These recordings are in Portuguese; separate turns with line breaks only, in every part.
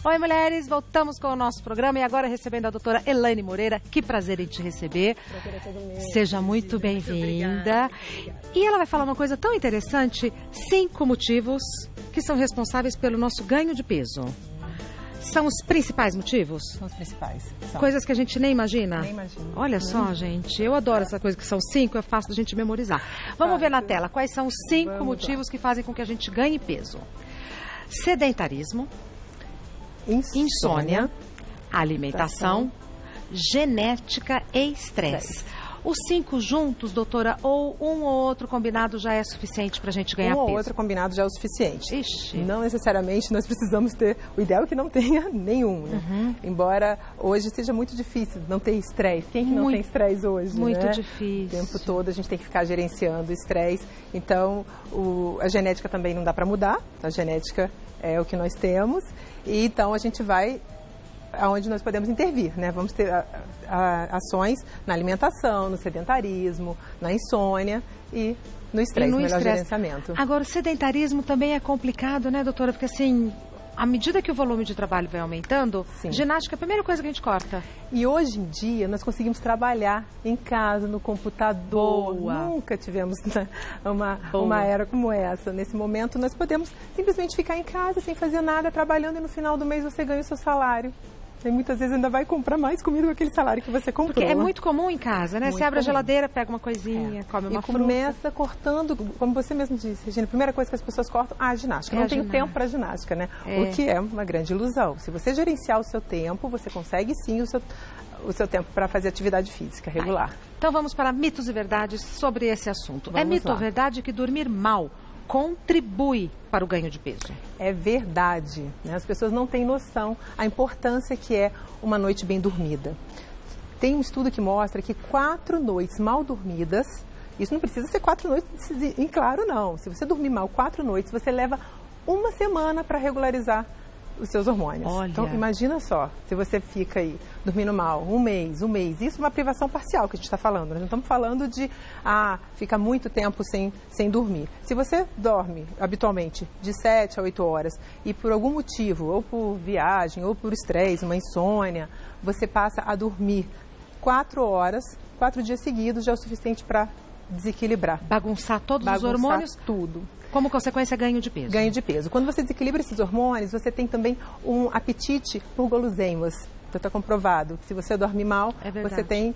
Oi, mulheres, voltamos com o nosso programa e agora recebendo a doutora Elaine Moreira. Que prazer em te receber. Seja muito bem-vinda. E ela vai falar uma coisa tão interessante, 5 motivos que são responsáveis pelo nosso ganho de peso. São os principais motivos?
São os principais. São.
Coisas que a gente nem imagina?
Nem imagina.
Olha só, gente, eu adoro essa coisa que são 5, é fácil da gente memorizar. Vamos ver na tela quais são os 5 motivos que fazem com que a gente ganhe peso. Sedentarismo, insônia, alimentação, genética e estresse. Os 5 juntos, doutora, ou um ou outro combinado já é suficiente para a gente ganhar peso?
Um ou outro combinado já é o suficiente.
Ixi.
Não necessariamente nós precisamos ter, o ideal é que não tenha nenhum, né? Embora hoje seja muito difícil não ter estresse. Quem que não tem estresse hoje,
muito
né?
difícil.
O tempo todo a gente tem que ficar gerenciando o estresse. Então, a genética também não dá para mudar. A genética é o que nós temos. E então a gente vai aonde nós podemos intervir, né? Vamos ter ações na alimentação, no sedentarismo, na insônia e no estresse, no melhor gerenciamento.
Agora, o sedentarismo também é complicado, né, doutora? Porque assim, à medida que o volume de trabalho vai aumentando, ginástica é a primeira coisa que a gente corta.
E hoje em dia nós conseguimos trabalhar em casa, no computador.
Boa.
Nunca tivemos uma era como essa. Nesse momento nós podemos simplesmente ficar em casa sem fazer nada, trabalhando, e no final do mês você ganha o seu salário. E muitas vezes ainda vai comprar mais comida com aquele salário que você comprou.
Porque é muito comum em casa, né?
Muito
você abre a
comum.
geladeira, pega uma coisinha, come uma fruta.
E começa cortando, como você mesmo disse, Regina, a primeira coisa que as pessoas cortam, a ginástica. Não tenho tempo para ginástica, né? O que é uma grande ilusão. Se você gerenciar o seu tempo, você consegue sim o seu tempo para fazer atividade física regular.
Então vamos para mitos e verdades sobre esse assunto. É mito ou verdade que dormir mal contribui para o ganho de peso?
É verdade, né? As pessoas não têm noção a importância que é uma noite bem dormida. Tem um estudo que mostra que 4 noites mal dormidas, isso não precisa ser 4 noites em claro, não. Se você dormir mal 4 noites, você leva 1 semana para regularizar os seus hormônios.
Olha.
Então, imagina só, se você fica aí dormindo mal um mês, isso é uma privação parcial que a gente está falando. Nós não estamos falando de, fica muito tempo sem dormir. Se você dorme habitualmente de 7 a 8 horas e por algum motivo, ou por viagem, ou por estresse, uma insônia, você passa a dormir 4 horas, 4 dias seguidos já é o suficiente para desequilibrar.
Bagunçar todos os hormônios?
Tudo.
Como consequência, ganho de peso.
Ganho de peso. Quando você desequilibra esses hormônios, você tem também um apetite por guloseimas. Então, está comprovado que se você dorme mal, você tem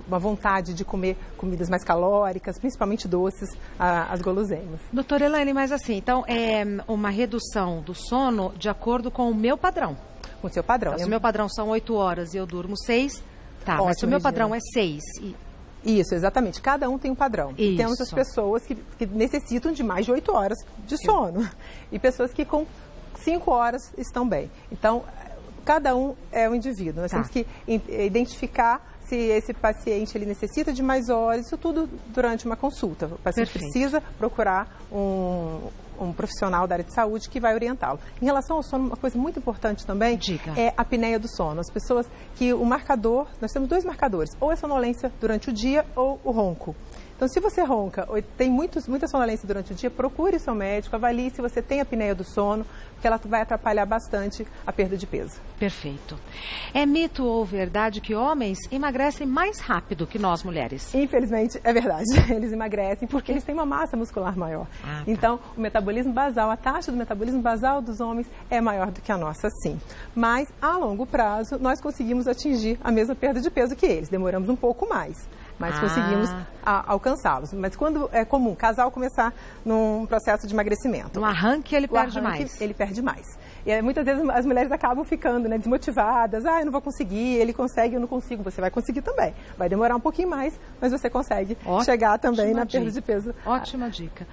uma vontade de comer comidas mais calóricas, principalmente doces, as guloseimas.
Doutora Elaine, mas assim, então é uma redução do sono de acordo com o meu padrão.
Com o seu padrão.
Então, se o meu padrão são 8 horas e eu durmo 6,
ótimo,
mas se o meu padrão é 6...
Isso, exatamente. Cada um tem um padrão. E temos as pessoas que necessitam de mais de 8 horas de sono. E pessoas que com 5 horas estão bem. Então, cada um é um indivíduo. Nós temos que identificar se esse paciente ele necessita de mais horas, isso tudo durante uma consulta. O paciente precisa procurar um profissional da área de saúde que vai orientá-lo. Em relação ao sono, uma coisa muito importante também é a apneia do sono. As pessoas que o marcador, nós temos 2 marcadores, ou a sonolência durante o dia ou o ronco. Então, se você ronca ou tem muita sonolência durante o dia, procure seu médico, avalie se você tem apneia do sono, porque ela vai atrapalhar bastante a perda de peso. Perfeito.
É mito ou verdade que homens emagrecem mais rápido que nós, mulheres?
Infelizmente, é verdade. Eles emagrecem porque eles têm uma massa muscular maior. Então, o metabolismo basal, a taxa do metabolismo basal dos homens é maior do que a nossa, sim. Mas, a longo prazo, nós conseguimos atingir a mesma perda de peso que eles. Demoramos um pouco mais, mas conseguimos alcançá-los. Mas quando é comum o casal começar num processo de emagrecimento.
No arranque ele perde mais.
Ele perde mais. E muitas vezes as mulheres acabam ficando desmotivadas. Eu não vou conseguir, ele consegue, eu não consigo. Você vai conseguir também. Vai demorar um pouquinho mais, mas você consegue chegar também na perda de peso.
Ótima dica.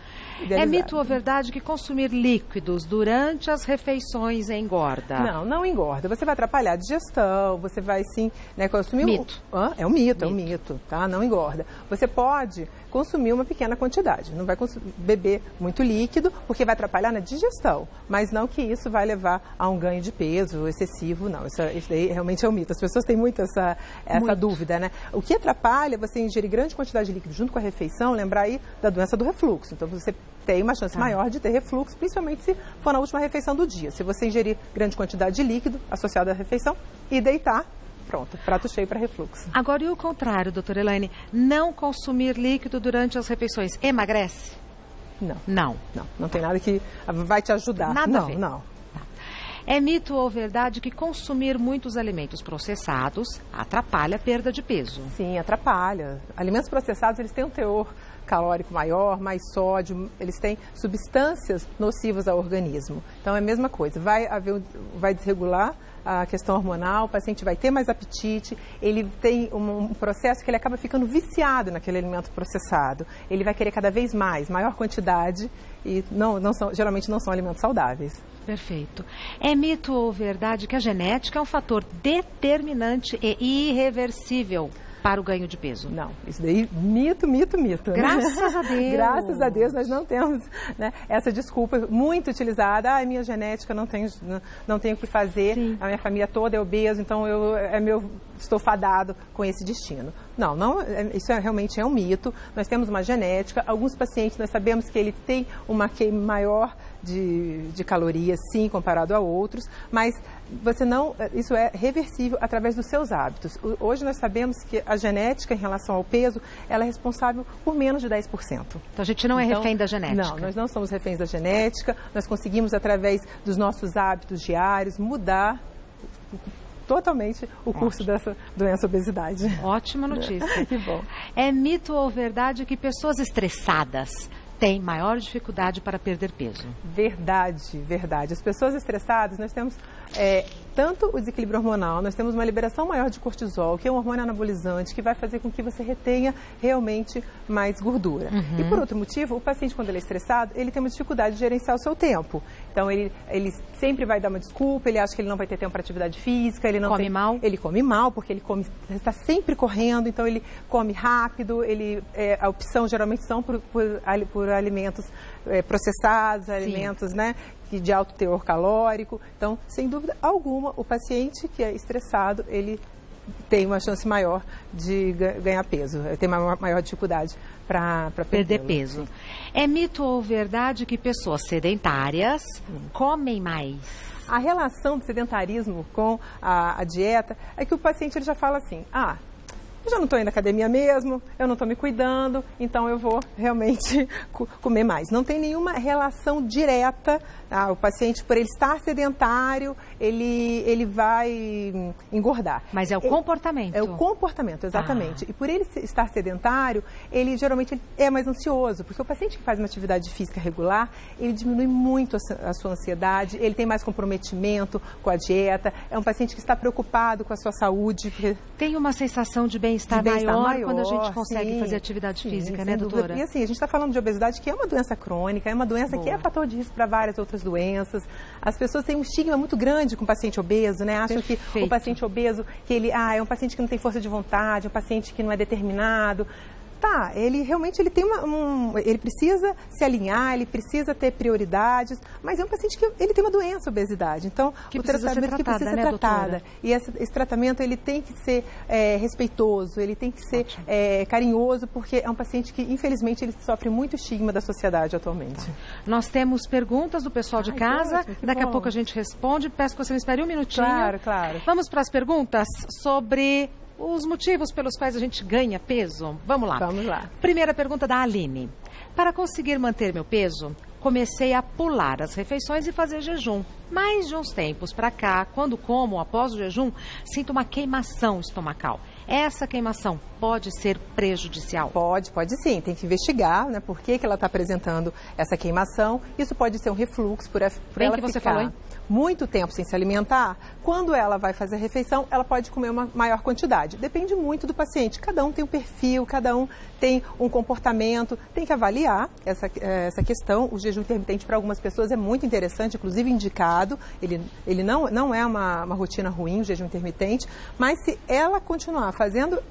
É mito ou verdade que consumir líquidos durante as refeições engorda?
Não, não engorda. Você vai atrapalhar a digestão, você vai sim consumir...
Mito.
É um mito, tá? Não engorda. Você pode consumir uma pequena quantidade. Não vai beber muito líquido, porque vai atrapalhar na digestão. Mas não que isso vai levar a um ganho de peso excessivo, não. Isso daí realmente é um mito. As pessoas têm muito essa dúvida, né? O que atrapalha você ingerir grande quantidade de líquido junto com a refeição, lembrar aí da doença do refluxo. Então, você tem uma chance maior de ter refluxo, principalmente se for na última refeição do dia. Se você ingerir grande quantidade de líquido associado à refeição e deitar, pronto, prato cheio para refluxo.
Agora, e o contrário, doutora Elaine? Não consumir líquido durante as refeições emagrece?
Não tem nada que vai te ajudar.
Nada a ver.
Não.
É mito ou verdade que consumir muitos alimentos processados atrapalha a perda de peso?
Sim, atrapalha. Alimentos processados, eles têm um teor calórico maior, mais sódio, eles têm substâncias nocivas ao organismo. Então é a mesma coisa, vai desregular a questão hormonal, o paciente vai ter mais apetite, ele tem um processo que ele acaba ficando viciado naquele alimento processado. Ele vai querer cada vez mais, maior quantidade e geralmente não são alimentos saudáveis.
Perfeito. É mito ou verdade que a genética é um fator determinante e irreversível para o ganho de peso?
Não, isso daí, mito.
Graças a Deus.
Graças a Deus nós não temos, né, essa desculpa muito utilizada. Minha genética não tenho o que fazer, sim, a minha família toda é obesa, então estou fadado com esse destino. Não, isso realmente é um mito. Nós temos uma genética, alguns pacientes nós sabemos que ele tem uma queima maior de calorias, sim, comparado a outros, mas isso é reversível através dos seus hábitos. Hoje nós sabemos que a genética em relação ao peso, ela é responsável por menos de 10%.
Então a gente não é refém da genética?
Não, nós não somos reféns da genética, nós conseguimos através dos nossos hábitos diários mudar totalmente o curso dessa doença obesidade.
Ótima notícia.
Que bom.
É mito ou verdade que pessoas estressadas têm maior dificuldade para perder peso?
Verdade. As pessoas estressadas, nós temos tanto o desequilíbrio hormonal, nós temos uma liberação maior de cortisol, que é um hormônio anabolizante, que vai fazer com que você retenha realmente mais gordura.
Uhum.
E por outro motivo, o paciente, quando ele é estressado, ele tem uma dificuldade de gerenciar o seu tempo. Então, ele sempre vai dar uma desculpa, ele acha que ele não vai ter tempo para atividade física, ele come mal. Ele come mal, porque ele está sempre correndo, então ele come rápido, a opção geralmente são por alimentos processados, alimentos, né, de alto teor calórico. Então, sem dúvida alguma, o paciente que é estressado, ele tem uma chance maior de ganhar peso, tem uma maior dificuldade para
perder peso. É mito ou verdade que pessoas sedentárias comem mais?
A relação do sedentarismo com a dieta é que o paciente ele já fala assim, eu já não estou indo à academia mesmo, eu não estou me cuidando, então eu vou realmente comer mais. Não tem nenhuma relação direta, o paciente, por ele estar sedentário, ele vai engordar.
Mas é o comportamento.
É o comportamento, exatamente. E por ele estar sedentário, ele geralmente é mais ansioso, porque o paciente que faz uma atividade física regular, ele diminui muito a sua ansiedade, ele tem mais comprometimento com a dieta, é um paciente que está preocupado com a sua saúde.
Tem uma sensação de bem-estar maior quando a gente consegue fazer atividade física, né, doutora?
E assim, a gente está falando de obesidade, que é uma doença crônica, é uma doença que é fator de risco para várias outras doenças. As pessoas têm um estigma muito grande com o paciente obeso, né? Acham que o paciente obeso, que ele é um paciente que não tem força de vontade, é um paciente que não é determinado. Ele realmente tem ele precisa se alinhar, ele precisa ter prioridades, mas é um paciente que ele tem uma doença, obesidade. Então,
o tratamento que precisa ser tratada.
E esse tratamento ele tem que ser respeitoso, ele tem que ser carinhoso, porque é um paciente que, infelizmente, ele sofre muito estigma da sociedade atualmente.
Nós temos perguntas do pessoal de casa, daqui a pouco a gente responde. Peço que você me espere um minutinho.
Claro.
Vamos para as perguntas sobre os motivos pelos quais a gente ganha peso. Vamos lá. Primeira pergunta da Aline. Para conseguir manter meu peso, comecei a pular as refeições e fazer jejum. Mas de uns tempos para cá, quando como após o jejum, sinto uma queimação estomacal. Essa queimação pode ser prejudicial?
Pode sim. Tem que investigar, né, por que ela está apresentando essa queimação. Isso pode ser um refluxo por ela
que você
ficar
falou, hein?
Muito tempo sem se alimentar. Quando ela vai fazer a refeição, ela pode comer uma maior quantidade. Depende muito do paciente. Cada um tem um perfil, cada um tem um comportamento. Tem que avaliar essa questão. O jejum intermitente para algumas pessoas é muito interessante, inclusive indicado. Ele não é uma rotina ruim, o jejum intermitente. Mas se ela continuar fazendo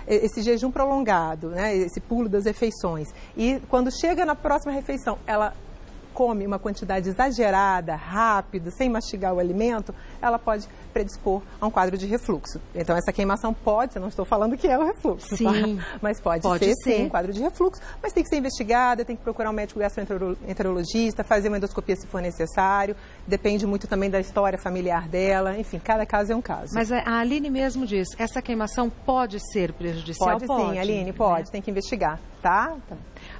esse jejum prolongado, né, esse pulo das refeições, e quando chega na próxima refeição, ela come uma quantidade exagerada, rápido, sem mastigar o alimento, ela pode predispor a um quadro de refluxo. Então, essa queimação pode, eu não estou falando que é o refluxo,
sim,
tá? Mas pode ser, sim, um quadro de refluxo, mas tem que ser investigada, tem que procurar um médico gastroenterologista, fazer uma endoscopia se for necessário, depende muito também da história familiar dela, enfim, cada caso é um caso.
Mas a Aline mesmo diz, essa queimação pode ser prejudicial?
Pode sim, Aline, pode, tem que investigar, tá?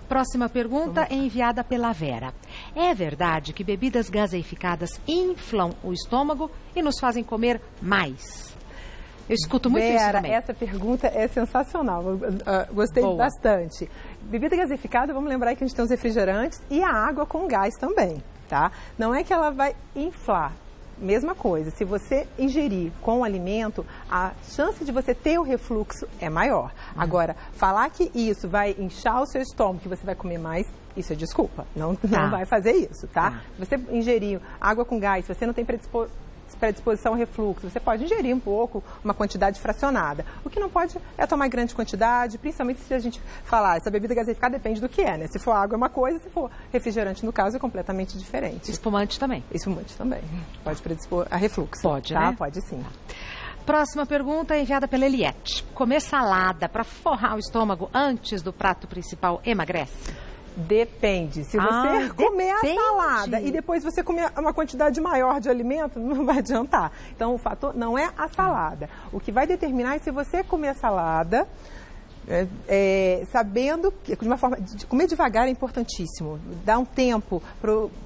Próxima pergunta é enviada pela Vera. É verdade que bebidas gaseificadas inflam o estômago e nos fazem comer mais? Eu escuto muito
Vera,
isso também.
Essa pergunta é sensacional, gostei bastante. Bebida gaseificada, vamos lembrar que a gente tem os refrigerantes e a água com gás também, tá? Não é que ela vai inflar. Mesma coisa, se você ingerir com o alimento, a chance de você ter o refluxo é maior. Agora, falar que isso vai inchar o seu estômago, que você vai comer mais, isso é desculpa. Não vai fazer isso, tá? Se você ingerir água com gás, se você não tem predisposição ao refluxo, você pode ingerir um pouco, uma quantidade fracionada. O que não pode é tomar grande quantidade, principalmente se a gente falar, essa bebida gaseificada depende do que é, né? Se for água é uma coisa, se for refrigerante, no caso, é completamente diferente.
Espumante também?
Espumante também. Pode predispor a refluxo.
Pode,
tá?
Né?
Pode sim.
Próxima pergunta é enviada pela Eliette. Comer salada para forrar o estômago antes do prato principal emagrece?
Depende. Se você comer a salada e depois você comer uma quantidade maior de alimento, não vai adiantar. Então, o fator não é a salada. O que vai determinar é se você comer a salada, sabendo que de uma forma de comer devagar é importantíssimo. Dá um tempo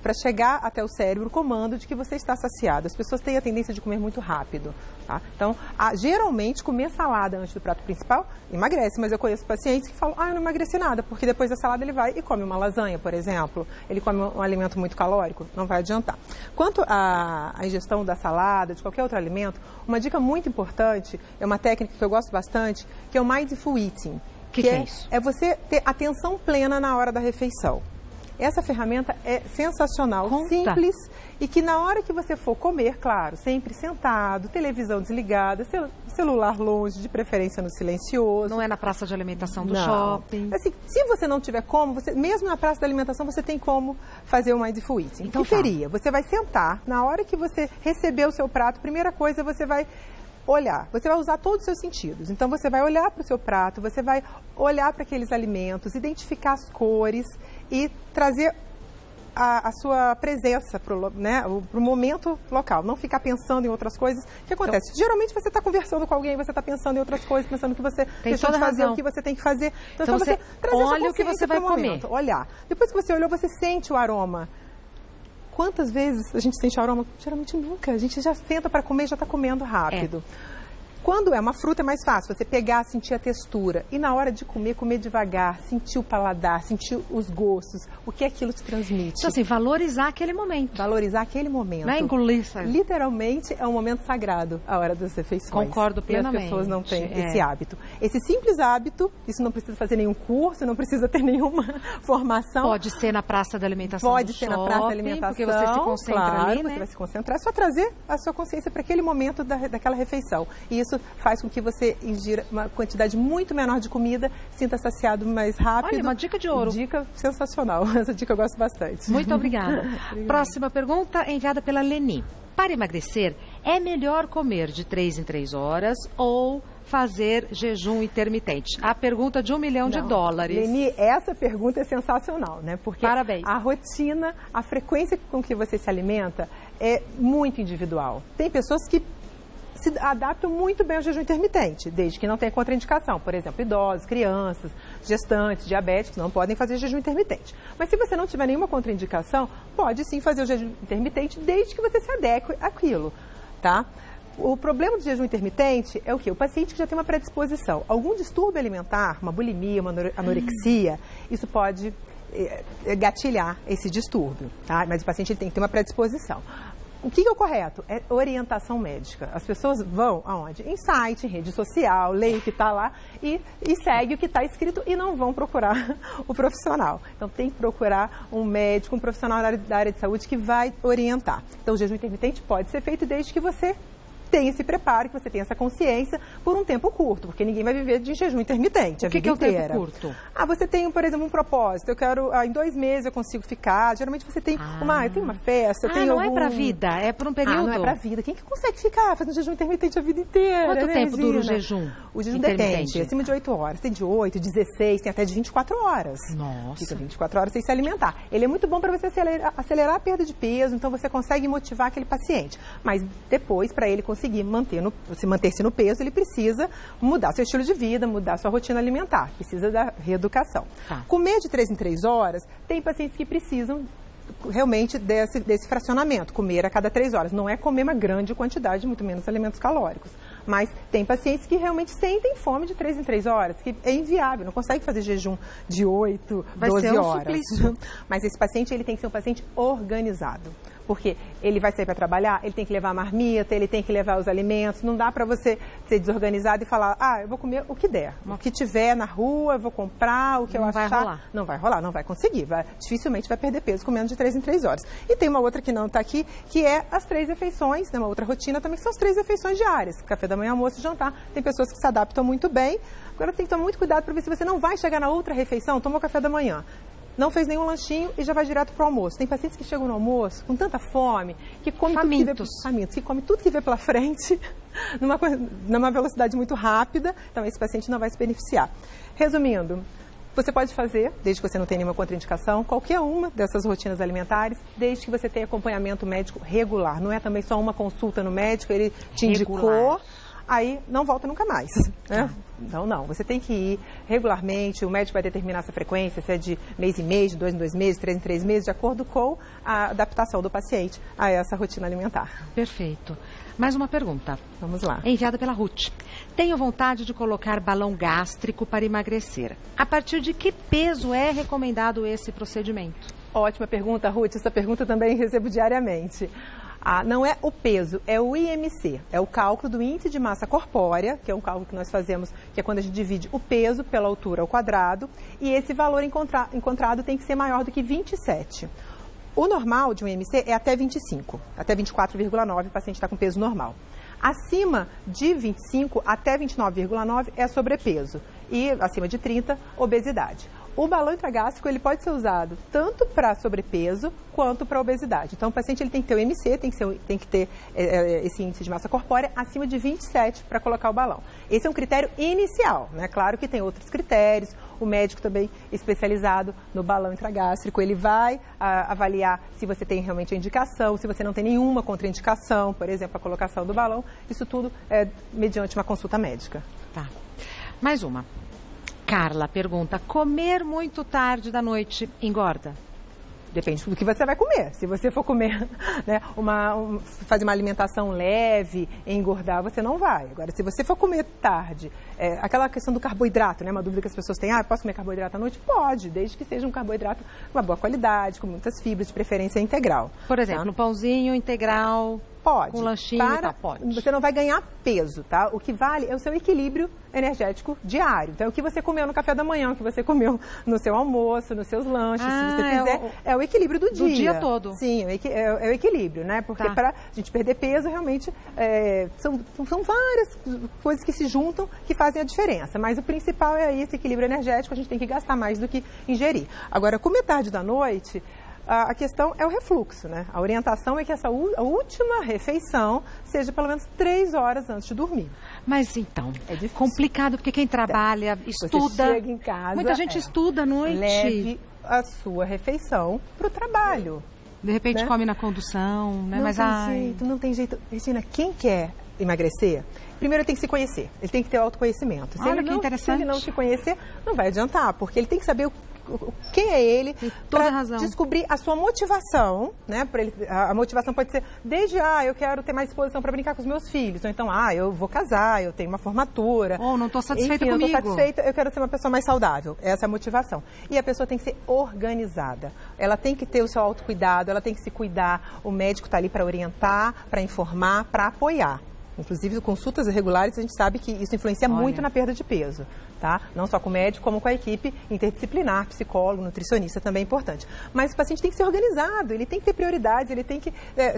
para chegar até o cérebro o comando de que você está saciado. As pessoas têm a tendência de comer muito rápido. Tá? Então, geralmente, comer salada antes do prato principal emagrece, mas eu conheço pacientes que falam, eu não emagreci nada, porque depois da salada ele vai e come uma lasanha, por exemplo. Ele come um alimento muito calórico, não vai adiantar. Quanto à ingestão da salada, de qualquer outro alimento, uma dica muito importante, é uma técnica que eu gosto bastante, que é o Mindful Eating.
Que é isso? É
você ter atenção plena na hora da refeição. Essa ferramenta é sensacional, simples, e que na hora que você for comer, claro, sempre sentado, televisão desligada, celular longe, de preferência no silencioso.
Não é na praça de alimentação do shopping.
Assim, se você não tiver como, mesmo na praça da alimentação, você tem como fazer o Mindful Eating.
Então,
que seria? Você vai sentar, na hora que você receber o seu prato, primeira coisa, você vai olhar, você vai usar todos os seus sentidos. Então, você vai olhar para o seu prato, você vai olhar para aqueles alimentos, identificar as cores e trazer a sua presença para o momento local. Não ficar pensando em outras coisas. O que acontece? Então, geralmente, você está conversando com alguém, você está pensando em outras coisas, pensando que você deixou de fazer o que você tem que fazer.
Então você olha o que você vai comer.
Olhar. Depois que você olhou, você sente o aroma. Quantas vezes a gente sente o aroma? Geralmente nunca. A gente já senta para comer e já está comendo rápido. Quando é uma fruta é mais fácil, você pegar, sentir a textura. E na hora de comer, comer devagar, sentir o paladar, sentir os gostos, o que aquilo te transmite.
Então, assim, valorizar aquele momento.
Valorizar aquele momento.
Não é engolir, sabe?
Literalmente é um momento sagrado, a hora das refeições.
Concordo plenamente.
E as pessoas não têm esse hábito. Esse simples hábito, isso não precisa fazer nenhum curso, não precisa ter nenhuma formação.
Pode ser na praça da alimentação
Pode ser na praça da alimentação.
Porque você se concentra ali, né?
Você vai se concentrar. É só trazer a sua consciência para aquele momento daquela refeição. E isso faz com que você ingira uma quantidade muito menor de comida, sinta saciado mais rápido.
Olha, uma dica de ouro.
Dica sensacional. Essa dica eu gosto bastante.
Muito obrigada. Próxima pergunta enviada pela Leni. Para emagrecer, é melhor comer de 3 em 3 horas ou fazer jejum intermitente? A pergunta de $1 milhão.
Leni, essa pergunta é sensacional, né? Porque
parabéns.
A rotina, a frequência com que você se alimenta é muito individual. Tem pessoas que se adaptam muito bem ao jejum intermitente, desde que não tenha contraindicação. Por exemplo, idosos, crianças, gestantes, diabéticos não podem fazer jejum intermitente. Mas se você não tiver nenhuma contraindicação, pode sim fazer o jejum intermitente, desde que você se adeque àquilo, tá? O problema do jejum intermitente é o quê? O paciente que já tem uma predisposição, algum distúrbio alimentar, uma bulimia, uma anorexia, isso pode gatilhar esse distúrbio, tá? Mas o paciente tem que ter uma predisposição. O que é o correto? É orientação médica. As pessoas vão aonde? Em site, em rede social, leem o que está lá e segue o que está escrito e não vão procurar o profissional. Então, tem que procurar um médico, um profissional da área de saúde que vai orientar. Então, o jejum intermitente pode ser feito desde que você tenha esse preparo, que você tenha essa consciência por um tempo curto, porque ninguém vai viver de jejum intermitente a vida inteira.
O que é o tempo curto?
Você tem, por exemplo, um propósito, eu quero, em 2 meses eu consigo ficar, geralmente você tem eu tenho uma festa,
não é pra vida, é por um período?
Não é pra vida. Quem que consegue ficar fazendo jejum intermitente a vida inteira?
Quanto tempo dura o jejum?
O jejum depende, acima de 8 horas. Tem de 8, 16, tem até de 24 horas.
Nossa.
Fica 24 horas sem se alimentar. Ele é muito bom para você acelerar a perda de peso, então você consegue motivar aquele paciente. Mas depois, para ele conseguir manter-se no peso, ele precisa mudar seu estilo de vida, mudar sua rotina alimentar. Precisa da reeducação. Comer de 3 em 3 horas, tem pacientes que precisam realmente desse fracionamento, comer a cada 3 horas. Não é comer uma grande quantidade, muito menos alimentos calóricos. Mas tem pacientes que realmente sentem fome de 3 em 3 horas, que é inviável, não consegue fazer jejum de 8, 12 horas. Mas esse paciente, ele tem que ser um paciente organizado. Porque ele vai sair para trabalhar, ele tem que levar a marmita, ele tem que levar os alimentos. Não dá para você ser desorganizado e falar, eu vou comer o que der. O que tiver na rua, eu vou comprar, o que eu achar.
Não vai rolar.
Não vai rolar, não vai conseguir. Dificilmente vai perder peso comendo de 3 em 3 horas. E tem uma outra que não está aqui, que é as 3 refeições, né? Uma outra rotina também, que são as 3 refeições diárias. Café da manhã, almoço e jantar. Tem pessoas que se adaptam muito bem. Agora tem que tomar muito cuidado para ver se você não vai chegar na outra refeição, tomou café da manhã. Não fez nenhum lanchinho e já vai direto para o almoço. Tem pacientes que chegam no almoço com tanta fome, que come tudo que vê pela frente, numa velocidade muito rápida. Então, esse paciente não vai se beneficiar. Resumindo, você pode fazer, desde que você não tenha nenhuma contraindicação, qualquer uma dessas rotinas alimentares, desde que você tenha acompanhamento médico regular. Não é também só uma consulta no médico, ele te indicou, aí não volta nunca mais, né? Então, não, você tem que ir regularmente, o médico vai determinar essa frequência, se é de mês em mês, de 2 em 2 meses, 3 em 3 meses, de acordo com a adaptação do paciente a essa rotina alimentar.
Perfeito. Mais uma pergunta.
Vamos lá.
É enviada pela Ruth. Tenho vontade de colocar balão gástrico para emagrecer. A partir de que peso é recomendado esse procedimento?
Ótima pergunta, Ruth. Essa pergunta também recebo diariamente. Não é o peso, é o IMC, é o cálculo do índice de massa corpórea, que é um cálculo que nós fazemos, que é quando a gente divide o peso pela altura ao quadrado, e esse valor encontrado tem que ser maior do que 27. O normal de um IMC é até 25, até 24,9 o paciente está com peso normal. Acima de 25 até 29,9 é sobrepeso e acima de 30, obesidade. O balão intragástrico ele pode ser usado tanto para sobrepeso quanto para obesidade. Então, o paciente ele tem que ter o IMC, tem que ter esse índice de massa corpórea acima de 27 para colocar o balão. Esse é um critério inicial, né? Claro que tem outros critérios. O médico também especializado no balão intragástrico, ele vai avaliar se você tem realmente a indicação, se você não tem nenhuma contraindicação, por exemplo, a colocação do balão. Isso tudo é mediante uma consulta médica.
Tá. Mais uma. Carla pergunta, comer muito tarde da noite engorda?
Depende do que você vai comer. Se você for comer, né, fazer uma alimentação leve, engordar, você não vai. Agora, se você for comer tarde, aquela questão do carboidrato, né, uma dúvida que as pessoas têm, posso comer carboidrato à noite? Pode, desde que seja um carboidrato com uma boa qualidade, com muitas fibras, de preferência integral.
Por exemplo, um pãozinho integral...
Pode.
Com lanchinho, pode.
Você não vai ganhar peso, tá? O que vale é o seu equilíbrio energético diário. Então, o que você comeu no café da manhã, o que você comeu no seu almoço, nos seus lanches, se você fizer, é o equilíbrio do dia.
Do dia todo.
Sim, é o equilíbrio, né? Porque para a gente perder peso, realmente, são várias coisas que se juntam que fazem a diferença. Mas o principal é esse equilíbrio energético, a gente tem que gastar mais do que ingerir. Agora, comer tarde da noite... A questão é o refluxo, né? A orientação é que a última refeição seja pelo menos 3 horas antes de dormir.
Mas então, é complicado porque quem trabalha, estuda...
Você chega em casa...
Muita gente estuda à noite.
Leve a sua refeição para o trabalho.
De repente come na condução, né?
Não tem jeito. Regina, quem quer emagrecer... Primeiro ele tem que se conhecer, ele tem que ter autoconhecimento.
Olha que interessante.
Se ele não te conhecer, não vai adiantar, porque ele tem que saber quem é ele, para descobrir a sua motivação, né? A motivação pode ser desde, eu quero ter mais disposição para brincar com os meus filhos, ou então, eu vou casar, eu tenho uma formatura.
Ou não estou satisfeita comigo.
Não estou satisfeita, eu quero ser uma pessoa mais saudável. Essa é a motivação. E a pessoa tem que ser organizada. Ela tem que ter o seu autocuidado, ela tem que se cuidar. O médico está ali para orientar, para informar, para apoiar. Inclusive, consultas irregulares, a gente sabe que isso influencia muito na perda de peso, tá? Não só com o médico, como com a equipe interdisciplinar, psicólogo, nutricionista também é importante. Mas o paciente tem que ser organizado, ele tem que ter prioridades, ele tem que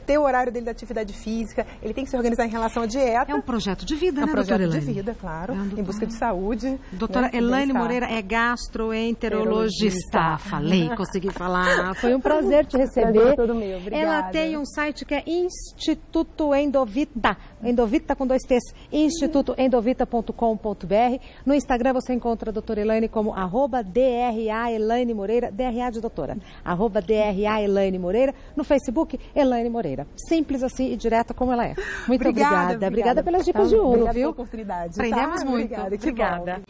ter o horário dele da atividade física, ele tem que se organizar em relação à dieta.
É um projeto de vida, né,
doutora Elaine? É um projeto de vida, claro, em busca de saúde.
Doutora Elaine Moreira é gastroenterologista. Falei, consegui falar. Foi um prazer te receber.
Todo meu. Obrigada.
Ela tem um site que é Instituto Endovita. Endovita com 2 T's, institutoendovita.com.br. No Instagram você encontra a doutora Elaine como @DRA Elaine Moreira, DRA de doutora, @DRA Elaine Moreira. No Facebook, Elaine Moreira. Simples assim e direta como ela é. Muito obrigada. Obrigada pelas dicas de ouro, viu?
Obrigada pela oportunidade.
Aprendemos muito.
Obrigada.
Obrigada.